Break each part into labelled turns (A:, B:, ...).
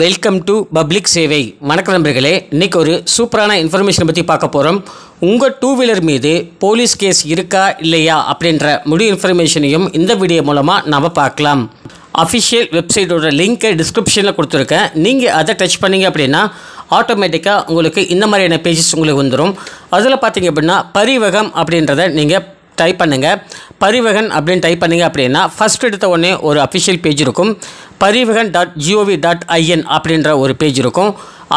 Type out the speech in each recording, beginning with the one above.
A: Welcome to public சேவை. வணக்கம் நண்பர்களே, இன்றைக்கி ஒரு சூப்பரான இன்ஃபர்மேஷனை பற்றி பார்க்க போகிறோம். உங்கள் டூ வீலர் மீது போலீஸ் கேஸ் இருக்கா இல்லையா அப்படின்ற முழு இன்ஃபர்மேஷனையும் இந்த வீடியோ மூலமாக நாம் பார்க்கலாம். அஃபிஷியல் வெப்சைட்டோட லிங்க்கை டிஸ்கிரிப்ஷனில் கொடுத்துருக்கேன். நீங்கள் அதை டச் பண்ணிங்க அப்படின்னா ஆட்டோமேட்டிக்காக உங்களுக்கு இந்த மாதிரியான பேஜஸ் உங்களுக்கு வந்துடும். அதில் பார்த்தீங்க அப்படின்னா பரிவகம் அப்படின்றத நீங்கள் டைப் பண்ணுங்கள். பரிவகன் அப்படின்னு டைப் பண்ணிங்க அப்படின்னா ஃபஸ்ட் எடுத்த உடனே ஒரு அஃபிஷியல் பேஜ் இருக்கும். parivagan.gov.in அப்படின்ற ஒரு பேஜ் இருக்கும்.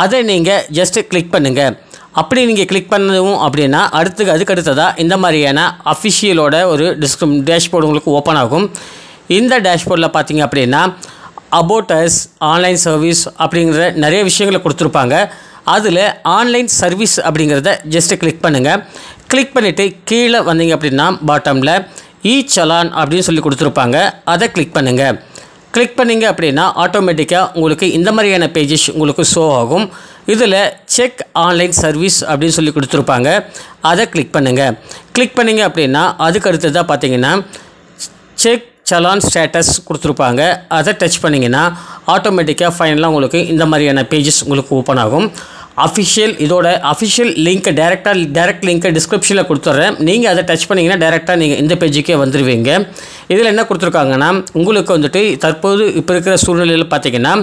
A: அதை நீங்கள் ஜஸ்ட்டு கிளிக் பண்ணுங்கள். அப்படி நீங்கள் கிளிக் பண்ணவும் அப்படின்னா அதுக்கடுத்ததாக இந்த மாதிரியான அஃபிஷியலோட ஒரு டேஷ்போர்டு உங்களுக்கு ஓப்பன் ஆகும். இந்த டேஷ்போர்டில் பார்த்தீங்க அப்படின்னா அபவுட் அஸ், ஆன்லைன் சர்வீஸ் அப்படிங்கிற நிறைய விஷயங்களை கொடுத்துருப்பாங்க. அதில் ஆன்லைன் சர்வீஸ் அப்படிங்கிறத ஜஸ்ட்டு கிளிக் பண்ணுங்கள். கிளிக் பண்ணிவிட்டு கீழே வந்தீங்க அப்படின்னா பாட்டமில் சலான் அப்படின்னு சொல்லி கொடுத்துருப்பாங்க. அதை கிளிக் பண்ணுங்கள். கிளிக் பண்ணிங்க அப்படின்னா ஆட்டோமேட்டிக்காக உங்களுக்கு இந்த மாதிரியான பேஜஸ் உங்களுக்கு ஷோ ஆகும். இதில் செக் ஆன்லைன் சர்வீஸ் அப்படின்னு சொல்லி கொடுத்துருப்பாங்க. அதை கிளிக் பண்ணுங்கள். கிளிக் பண்ணிங்க அப்படின்னா அதுக்கு அடுத்ததாக பார்த்தீங்கன்னா செக் சலான் ஸ்டேட்டஸ் கொடுத்துருப்பாங்க. அதை டச் பண்ணிங்கன்னா ஆட்டோமேட்டிக்காக ஃபைனலாக உங்களுக்கு இந்த மாதிரியான பேஜஸ் உங்களுக்கு ஓப்பன் ஆகும். இதோட அஃபிஷியல் லிங்க்கை டைரக்ட் லிங்க்கை டிஸ்கிரிப்ஷனில் கொடுத்துட்றேன். நீங்கள் அதை டச் பண்ணிங்கன்னா டைரெக்டாக நீங்கள் இந்த பேஜுக்கே வந்துடுவீங்க. இதில் என்ன கொடுத்துருக்காங்கன்னா உங்களுக்கு வந்துட்டு தற்போது இப்போ இருக்கிற சூழ்நிலையில் பார்த்தீங்கன்னா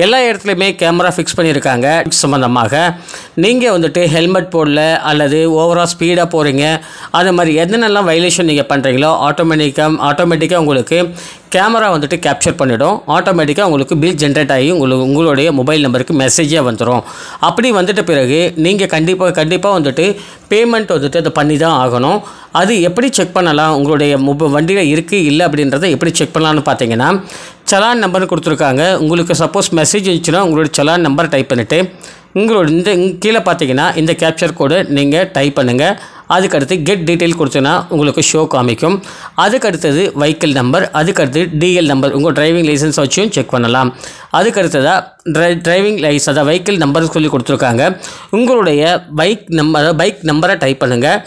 A: எல்லா இடத்துலையுமே கேமரா ஃபிக்ஸ் பண்ணியிருக்காங்க. சம்மந்தமாக நீங்கள் வந்துட்டு ஹெல்மெட் போடல அல்லது ஓவராக ஸ்பீடாக போகிறீங்க, அது மாதிரி என்னென்னலாம் வைலேஷன் நீங்கள் பண்ணுறீங்களோ ஆட்டோமேட்டிக்காக உங்களுக்கு கேமரா வந்துட்டு கேப்சர் பண்ணிவிடும். ஆட்டோமேட்டிக்காக உங்களுக்கு பில் ஜென்ரேட் ஆகி உங்களுடைய மொபைல் நம்பருக்கு மெசேஜே வந்துடும். அப்படி வந்துட்ட பிறகு நீங்கள் கண்டிப்பாக வந்துட்டு பேமெண்ட் வந்துட்டு அதை பண்ணி தான் ஆகணும். அது எப்படி செக் பண்ணலாம், உங்களுடைய வண்டியில் இருக்குது இல்லை அப்படின்றத எப்படி செக் பண்ணலான்னு பார்த்தீங்கன்னா சலான் நம்பர்னு கொடுத்துருக்காங்க. உங்களுக்கு சப்போஸ் மெசேஜ் இருந்துச்சுன்னா உங்களுடைய சலான் நம்பர் டைப் பண்ணிவிட்டு உங்களோட கீழே பார்த்தீங்கன்னா இந்த கேப்சர் கோடு நீங்கள் டைப் பண்ணுங்கள். அதுக்கடுத்து கெட் டீட்டெயில் கொடுத்தீங்கன்னா உங்களுக்கு ஷோ காமிக்கும். அதுக்கடுத்தது வெஹிக்கிள் நம்பர், அதுக்கடுத்து டிஎல் நம்பர், உங்கள் டிரைவிங் லைசன்ஸ் வச்சும் செக் பண்ணலாம். அதுக்கடுத்ததாக டிரைவிங் லைசன்ஸ் அதாவது வெஹிக்கிள் நம்பர் சொல்லி கொடுத்துருக்காங்க. உங்களுடைய பைக் நம்பரை டைப் பண்ணுங்கள்.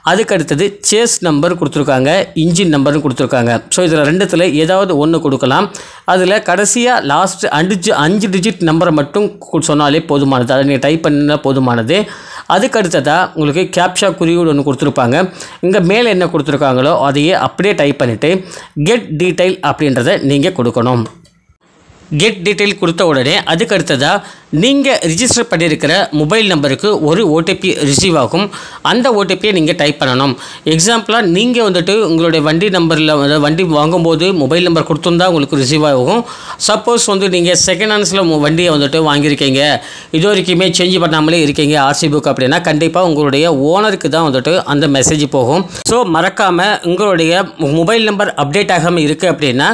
A: அதுக்கடுத்தது சேஸ் நம்பர் கொடுத்துருக்காங்க, இன்ஜின் நம்பர்னு கொடுத்துருக்காங்க. ஸோ இதில் ரெண்டுத்தில் ஏதாவது ஒன்று கொடுக்கலாம். அதில் கடைசியாக லாஸ்ட் 5 டிஜிட் நம்பரை மட்டும் சொன்னாலே போதுமானது. அதை நீங்கள் டைப் பண்ணால் போதுமானது. அதுக்கடுத்ததாக உங்களுக்கு கேப்ஷா குறியீடு ஒன்று கொடுத்துருப்பாங்க. இங்கே மேலே என்ன கொடுத்துருக்காங்களோ அதையே அப்படியே டைப் பண்ணிவிட்டு கெட் டீட்டெயில் அப்படின்றத நீங்கள் கொடுக்கணும். கெட் டீட்டெயில் கொடுத்த உடனே அதுக்கடுத்ததாக நீங்கள் ரிஜிஸ்டர் பண்ணியிருக்கிற மொபைல் நம்பருக்கு ஒரு ஓடிபி ரிசீவ் ஆகும். அந்த ஓடிபியை நீங்கள் டைப் பண்ணணும். எக்ஸாம்பிளாக நீங்கள் வந்துட்டு உங்களுடைய வண்டி நம்பரில் வண்டி வாங்கும்போது மொபைல் நம்பர் கொடுத்துருந்தா உங்களுக்கு ரிசீவ் ஆகும். சப்போஸ் வந்து நீங்கள் செகண்ட் ஹேண்ட்ஸில் வண்டியை வந்துட்டு வாங்கியிருக்கீங்க, இது வரைக்குமே சேஞ்ச் பண்ணாமலே இருக்கீங்க ஆர்சி புக் அப்படின்னா கண்டிப்பாக உங்களுடைய ஓனருக்கு தான் வந்துட்டு அந்த மெசேஜ் போகும். ஸோ மறக்காமல் உங்களுடைய மொபைல் நம்பர் அப்டேட் ஆகாமல் இருக்குது அப்படின்னா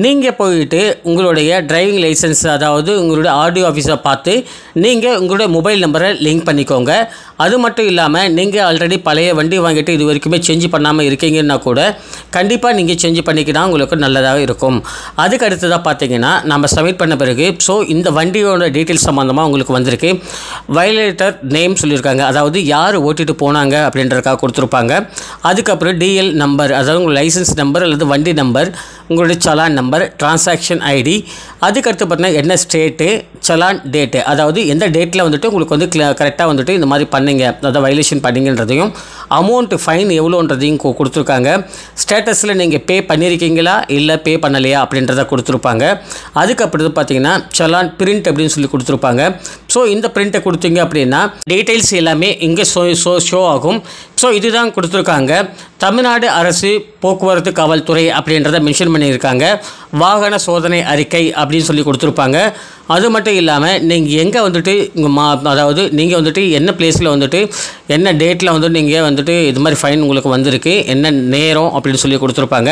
A: நீங்கள் போயிட்டு உங்களுடைய டிரைவிங் லைசன்ஸ் அதாவது உங்களுடைய ஆர்டிஓ ஆஃபீஸை பார்த்து நீங்கள் உங்களுடைய மொபைல் நம்பரை லிங்க் பண்ணிக்கோங்க. அது மட்டும் இல்லாமல் நீங்கள் ஆல்ரெடி பழைய வண்டி வாங்கிட்டு இது வரைக்குமே சேஞ்ச் பண்ணாமல் இருக்கீங்கன்னா கூட கண்டிப்பாக நீங்கள் சேஞ்ச் பண்ணிக்கினா உங்களுக்கு நல்லதாக இருக்கும். அதுக்கு அடுத்ததாக பார்த்தீங்கன்னா நம்ம சப்மிட் பண்ண பிறகு இந்த வண்டியோட டீட்டெயில்ஸ் சம்மந்தமாக உங்களுக்கு வந்திருக்கு. வயலேட்டர் நேம் சொல்லியிருக்காங்க, அதாவது யார் ஓட்டிட்டு போனாங்க அப்படின்றதுக்காக கொடுத்துருப்பாங்க. அதுக்கப்புறம் டிஎல் நம்பர் அதாவது உங்கள் லைசன்ஸ் நம்பர் அல்லது வண்டி நம்பர், உங்களுடைய சலான் நம்பர், டிரான்சாக்ஷன் ஐடி, அதுக்கடுத்து பார்த்தீங்கன்னா என்ன ஸ்டேட்டு, சலான் டேட்டு அதாவது எந்த டேட்டில் வந்துட்டு உங்களுக்கு வந்து கரெக்டாக வந்துட்டு இந்த மாதிரி பண்ணிங்க அதாவது வயலேஷன் பண்ணிங்கன்றதையும் அமௌண்ட்டு ஃபைன் எவ்வளோன்றதையும் கொடுத்துருக்காங்க. ஸ்டேட்டஸில் நீங்கள் பே பண்ணியிருக்கீங்களா இல்லை பே பண்ணலையா அப்படின்றத கொடுத்துருப்பாங்க. அதுக்கப்புறம் பார்த்தீங்கன்னா சலான் பிரிண்ட் அப்படின்னு சொல்லி கொடுத்துருப்பாங்க. ஸோ இந்த பிரிண்ட்டை கொடுத்தீங்க அப்படின்னா டீட்டெயில்ஸ் எல்லாமே இங்கே ஷோ ஆகும். ஸோ இதுதான் கொடுத்துருக்காங்க. தமிழ்நாடு அரசு போக்குவரத்து காவல்துறை அப்படின்றத மென்ஷன் பண்ணியிருக்காங்க. வாகன சோதனை அறிக்கை அப்படின்னு சொல்லி கொடுத்துருப்பாங்க. அது மட்டும் இல்லாமல் நீங்கள் எங்கே வந்துட்டு அதாவது நீங்கள் வந்துட்டு என்ன பிளேஸில் வந்துட்டு என்ன டேட்டில் வந்துட்டு நீங்கள் வந்துட்டு இது மாதிரி ஃபைன் உங்களுக்கு வந்திருக்கு, என்ன நேரம் அப்படின்னு சொல்லி கொடுத்துருப்பாங்க.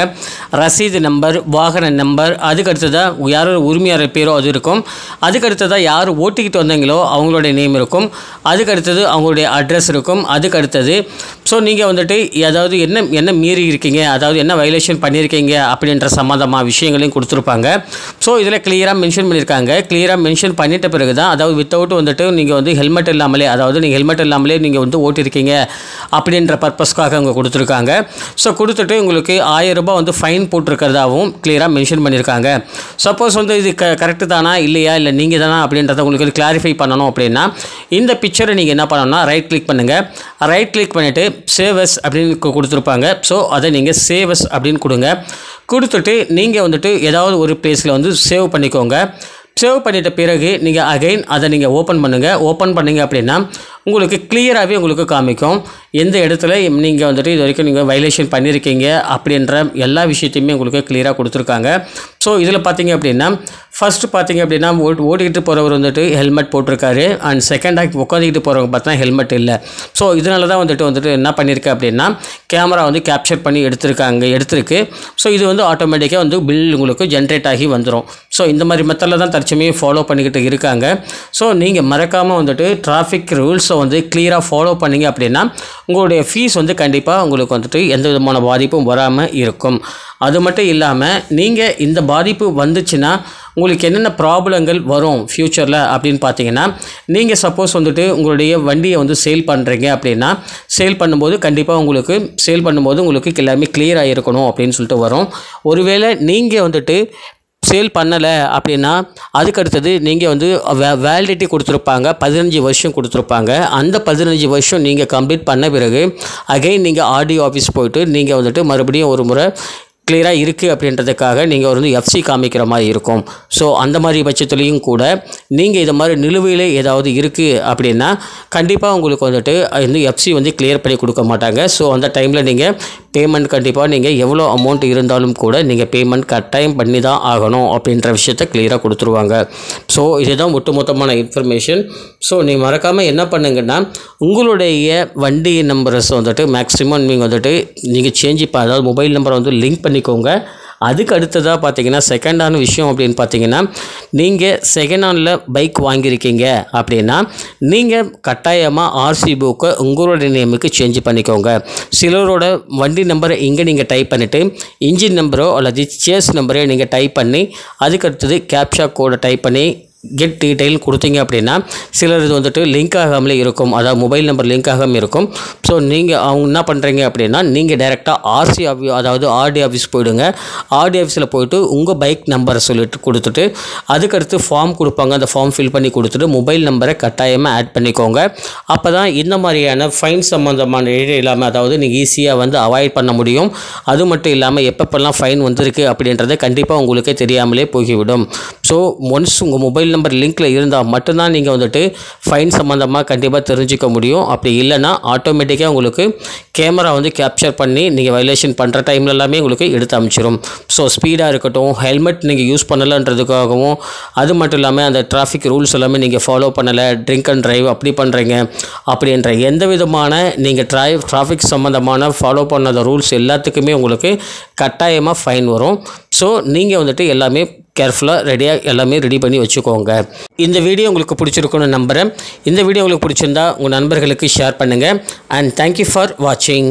A: ரசீது நம்பர், வாகன நம்பர், அதுக்கடுத்ததாக யார் உரிமையாளர் பேரோ அது இருக்கும். அதுக்கடுத்ததாக யார் ஓட்டிக்கிட்டு வந்தீங்களோ அவங்களுடைய நேம் இருக்கும். அதுக்கடுத்தது அவங்களுடைய அட்ரஸ் இருக்கும். அதுக்கடுத்தது நீங்கள் வந்துட்டு அதாவது என்ன மீறி இருக்கீங்க, அதாவது என்ன வயலேஷன் பண்ணியிருக்கீங்க அப்படின்ற சம்மந்தமாக விஷயங்களையும் கொடுத்துருப்பாங்க. ஸோ இதில் கிளியராக மென்ஷன் பண்ணியிருக்காங்க. கிளியராக மென்ஷன் பண்ணிட்ட பிறகு தான், அதாவது வித்தவுட் வந்துட்டு நீங்கள் வந்து ஹெல்மெட் இல்லாமலே, அதாவது நீங்கள் ஹெல்மெட் இல்லாமலே நீங்கள் வந்து ஓட்டிருக்கீங்க அப்படின்ற பர்பஸ்க்காக அவங்க கொடுத்துருக்காங்க. ஸோ கொடுத்துட்டு உங்களுக்கு 1000 ரூபாய் வந்து ஃபைன் போட்டிருக்கிறதாகவும் கிளியராக மென்ஷன் பண்ணியிருக்காங்க. சப்போஸ் வந்து இது கரெக்டு தானா இல்லையா, இல்லை நீங்கள் தானா அப்படின்றத உங்களுக்கு கிளாரிஃபை பண்ணணும் அப்படின்னா இந்த பிக்சரை நீங்கள் என்ன பண்ணணும்னா ரைட் கிளிக் பண்ணுங்கள். ரைட் கிளிக் பண்ணிவிட்டு சேவ் அஸ் அப்படின்னு கொடுத்துருப்பாங்க. ஸோ அதை நீங்கள் சேவ் அஸ் அப்படின்னு கொடுங்க. கொடுத்துட்டு நீங்கள் வந்துட்டு ஏதாவது ஒரு பிளேஸில் வந்து சேவ் பண்ணிக்கோங்க. சேவ் பண்ணிட்ட பிறகு நீங்கள் அகைன் அதை நீங்கள் ஓப்பன் பண்ணுங்கள். ஓப்பன் பண்ணிங்க அப்படின்னா உங்களுக்கு கிளியராகவே உங்களுக்கு காமிக்கும் எந்த இடத்துல நீங்கள் வந்துட்டு இது வரைக்கும் நீங்கள் வயலேஷன் பண்ணியிருக்கீங்க அப்படின்ற எல்லா விஷயத்தையுமே உங்களுக்கு கிளியராக கொடுத்துருக்காங்க. ஸோ இதில் பார்த்தீங்க அப்படின்னா ஃபஸ்ட்டு பார்த்தீங்க அப்படின்னா ஓடிக்கிட்டு போகிறவர் வந்துட்டு ஹெல்மெட் போட்டிருக்காரு. அண்ட் செகண்டாக உட்காந்துக்கிட்டு போகிறவங்க பார்த்தா ஹெல்மெட் இல்லை. ஸோ இதனால தான் வந்துட்டு என்ன பண்ணியிருக்கு அப்படின்னா கேமரா வந்து கேப்சர் பண்ணி எடுத்திருக்கு. ஸோ இது வந்து ஆட்டோமேட்டிக்காக வந்து பில் உங்களுக்கு ஜென்ரேட் ஆகி வந்துடும். ஸோ இந்த மாதிரி மெத்தடில் தான் தற்சமயம் ஃபாலோ பண்ணிக்கிட்டு இருக்காங்க. ஸோ நீங்கள் மறக்காமல் வந்துட்டு டிராஃபிக் ரூல்ஸை வந்து கிளியராக ஃபாலோ பண்ணிங்க அப்படின்னா உங்களுடைய ஃபீஸ் வந்து கண்டிப்பாக உங்களுக்கு வந்துட்டு எந்த விதமான பாதிப்பும் வராமல் இருக்கும். அது மட்டும் இல்லாமல் நீங்கள் இந்த பாதிப்பு வந்துச்சுன்னா உங்களுக்கு என்னென்ன ப்ராப்ளங்கள் வரும் ஃப்யூச்சரில் அப்படின்னு பார்த்தீங்கன்னா, நீங்கள் சப்போஸ் வந்துட்டு உங்களுடைய வண்டியை வந்து சேல் பண்ணுறீங்க அப்படின்னா சேல் பண்ணும்போது கண்டிப்பாக உங்களுக்கு எல்லாமே கிளியராக இருக்கணும் அப்படின்னு சொல்லிட்டு வரும். ஒருவேளை நீங்கள் வந்துட்டு சேல் பண்ணலை அப்படின்னா அதுக்கடுத்தது நீங்கள் வந்து வேலிடிட்டி கொடுத்துருப்பாங்க, 15 வருஷம் கொடுத்துருப்பாங்க. அந்த 15 வருஷம் நீங்கள் கம்ப்ளீட் பண்ண பிறகு அகைன் நீங்கள் ஆர்டிஓ ஆஃபீஸ் போயிட்டு நீங்கள் வந்துட்டு மறுபடியும் ஒரு முறை கிளியராக இருக்குது அப்படின்றதுக்காக நீங்கள் வந்து எஃப்சி காமிக்கிற மாதிரி இருக்கும். ஸோ அந்த மாதிரி பட்சத்துலேயும் கூட நீங்கள் இது மாதிரி நிலுவையில் ஏதாவது இருக்குது அப்படின்னா கண்டிப்பாக உங்களுக்கு வந்துட்டு இந்த எஃப்சி வந்து கிளியர் பண்ணி கொடுக்க மாட்டாங்க. ஸோ அந்த டைமில் நீங்கள் பேமெண்ட் கண்டிப்பாக நீங்கள் எவ்வளோ அமௌண்ட் இருந்தாலும் கூட நீங்கள் பேமெண்ட் கட்டாயம் பண்ணி தான் ஆகணும் அப்படின்ற விஷயத்தை கிளியராக கொடுத்துருவாங்க. ஸோ இதுதான் ஒட்டுமொத்தமான இன்ஃபர்மேஷன். ஸோ நீ மறக்காமல் என்ன பண்ணுங்கன்னா உங்களுடைய வண்டி நம்பர்ஸ் வந்துட்டு மேக்ஸிமம் நீங்கள் சேஞ்ச் அதாவது மொபைல் நம்பரை வந்து லிங்க் பண்ணிக்கோங்க. அதுக்கு அடுத்ததாக பார்த்தீங்கன்னா செகண்டான விஷயம் அப்படின்னு பார்த்தீங்கன்னா, நீங்கள் செகண்ட் ஹேண்டில் பைக் வாங்கியிருக்கீங்க அப்படின்னா நீங்கள் கட்டாயமாக ஆர்சி புக்கை உங்களுடைய நேமுக்கு சேஞ்ச் பண்ணிக்கோங்க. சிலரோட வண்டி நம்பரை இங்கே நீங்கள் டைப் பண்ணிவிட்டு இன்ஜின் நம்பரோ அல்லது சேஸ் நம்பரோ நீங்கள் டைப் பண்ணி அதுக்கடுத்தது கேப்சா கோடை டைப் பண்ணி கெட் டீட்டெயில் கொடுத்தீங்க அப்படின்னா சிலர் இது வந்துட்டு லிங்க் ஆகாமலே இருக்கும், அதாவது மொபைல் நம்பர் லிங்க் ஆகாமல் இருக்கும். ஸோ நீங்கள் அவங்க என்ன பண்ணுறீங்க அப்படின்னா நீங்கள் டைரெக்டாக அதாவது ஆர்டி ஆஃபீஸ் போயிடுங்க. ஆர்டி ஆஃபீஸில் போய்ட்டு உங்கள் பைக் நம்பரை சொல்லிட்டு கொடுத்துட்டு அதுக்கடுத்து ஃபார்ம் கொடுப்பாங்க. அந்த ஃபார்ம் ஃபில் பண்ணி கொடுத்துட்டு மொபைல் நம்பரை கட்டாயமாக ஆட் பண்ணிக்கோங்க. அப்போ தான் இந்த மாதிரியான ஃபைன் சம்மந்தமான ஏரியா இல்லாமல், அதாவது நீங்கள் ஈஸியாக வந்து அவாய்ட் பண்ண முடியும். அது மட்டும் இல்லாமல் எப்பப்பெல்லாம் ஃபைன் வந்திருக்கு அப்படின்றத கண்டிப்பாக உங்களுக்கே தெரியாமலே போய்விடும். ஸோ ஒன்ஸ் உங்கள் மொபைல் நம்பர் லிங்க்கில் இருந்தால் மட்டும்தான் நீங்கள் வந்துட்டு ஃபைன் சம்மந்தமாக கண்டிப்பாக தெரிஞ்சிக்க முடியும். அப்படி இல்லைனா ஆட்டோமேட்டிக்காக உங்களுக்கு கேமரா வந்து கேப்சர் பண்ணி நீங்கள் வயலேஷன் பண்ணுற டைமில் எல்லாமே உங்களுக்கு எடுத்து அமைச்சிடும். ஸோ ஸ்பீடாக இருக்கட்டும், ஹெல்மெட் நீங்கள் யூஸ் பண்ணலைன்றதுக்காகவும், அது மட்டும் இல்லாமல் அந்த டிராஃபிக் ரூல்ஸ் எல்லாமே நீங்கள் ஃபாலோ பண்ணலை, ட்ரிங்க் அண்ட் ட்ரைவ் அப்படி பண்ணுறீங்க அப்படின்ற எந்த விதமான நீங்கள் டிராஃபிக் சம்மந்தமான ஃபாலோ பண்ணாத ரூல்ஸ் எல்லாத்துக்குமே உங்களுக்கு கட்டாயமாக ஃபைன் வரும். ஸோ நீங்கள் வந்துட்டு எல்லாமே கேர்ஃபுல்லாக எல்லாமே ரெடி பண்ணி வச்சுக்கோங்க. இந்த வீடியோ உங்களுக்கு பிடிச்சிருக்குன்னு நம்புகிறேன். இந்த வீடியோ உங்களுக்கு பிடிச்சிருந்தா உங்கள் நண்பர்களுக்கு ஷேர் பண்ணுங்கள். அண்ட் தேங்க்யூ ஃபார் வாட்சிங்.